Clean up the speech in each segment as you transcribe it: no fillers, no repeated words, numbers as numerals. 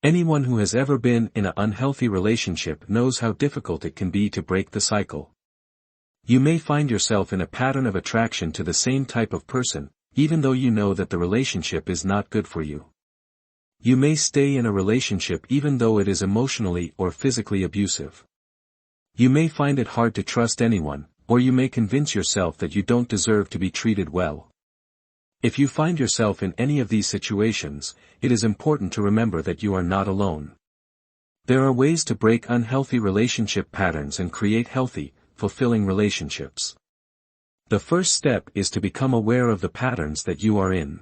Anyone who has ever been in an unhealthy relationship knows how difficult it can be to break the cycle. You may find yourself in a pattern of attraction to the same type of person, even though you know that the relationship is not good for you. You may stay in a relationship even though it is emotionally or physically abusive. You may find it hard to trust anyone, or you may convince yourself that you don't deserve to be treated well. If you find yourself in any of these situations, it is important to remember that you are not alone. There are ways to break unhealthy relationship patterns and create healthy, fulfilling relationships. The first step is to become aware of the patterns that you are in.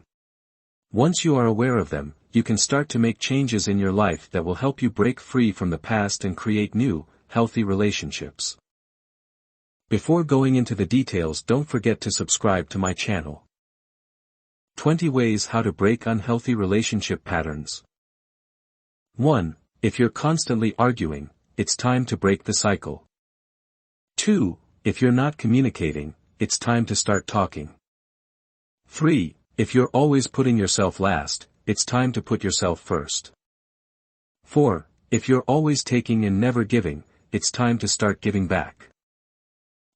Once you are aware of them, you can start to make changes in your life that will help you break free from the past and create new, healthy relationships. Before going into the details, don't forget to subscribe to my channel. 20 ways how to break unhealthy relationship patterns. 1. If you're constantly arguing, it's time to break the cycle. 2. If you're not communicating, it's time to start talking. 3. If you're always putting yourself last, it's time to put yourself first. 4. If you're always taking and never giving, it's time to start giving back.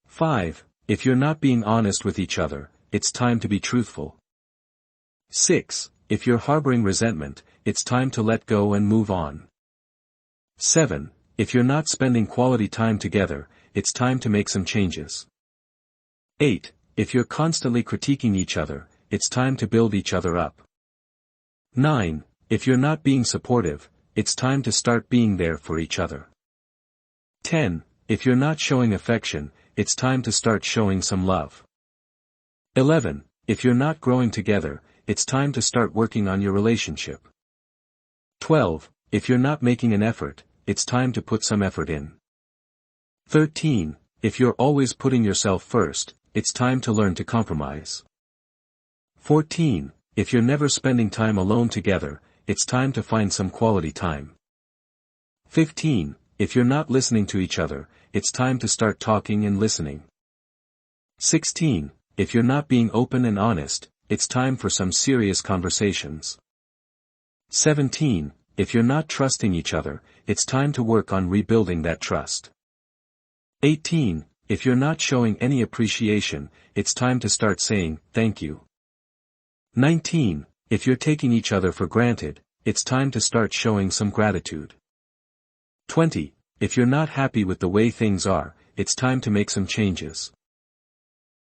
5. If you're not being honest with each other, it's time to be truthful. 6. If you're harboring resentment, it's time to let go and move on. 7. If you're not spending quality time together, it's time to make some changes. 8. If you're constantly critiquing each other, it's time to build each other up. 9. If you're not being supportive, it's time to start being there for each other. 10. If you're not showing affection, it's time to start showing some love. 11. If you're not growing together, it's time to start working on your relationship. 12. If you're not making an effort, it's time to put some effort in. 13. If you're always putting yourself first, it's time to learn to compromise. 14. If you're never spending time alone together, it's time to find some quality time. 15. If you're not listening to each other, it's time to start talking and listening. 16. If you're not being open and honest, it's time for some serious conversations. 17. If you're not trusting each other, it's time to work on rebuilding that trust. 18. If you're not showing any appreciation, it's time to start saying, thank you. 19. If you're taking each other for granted, it's time to start showing some gratitude. 20. If you're not happy with the way things are, it's time to make some changes.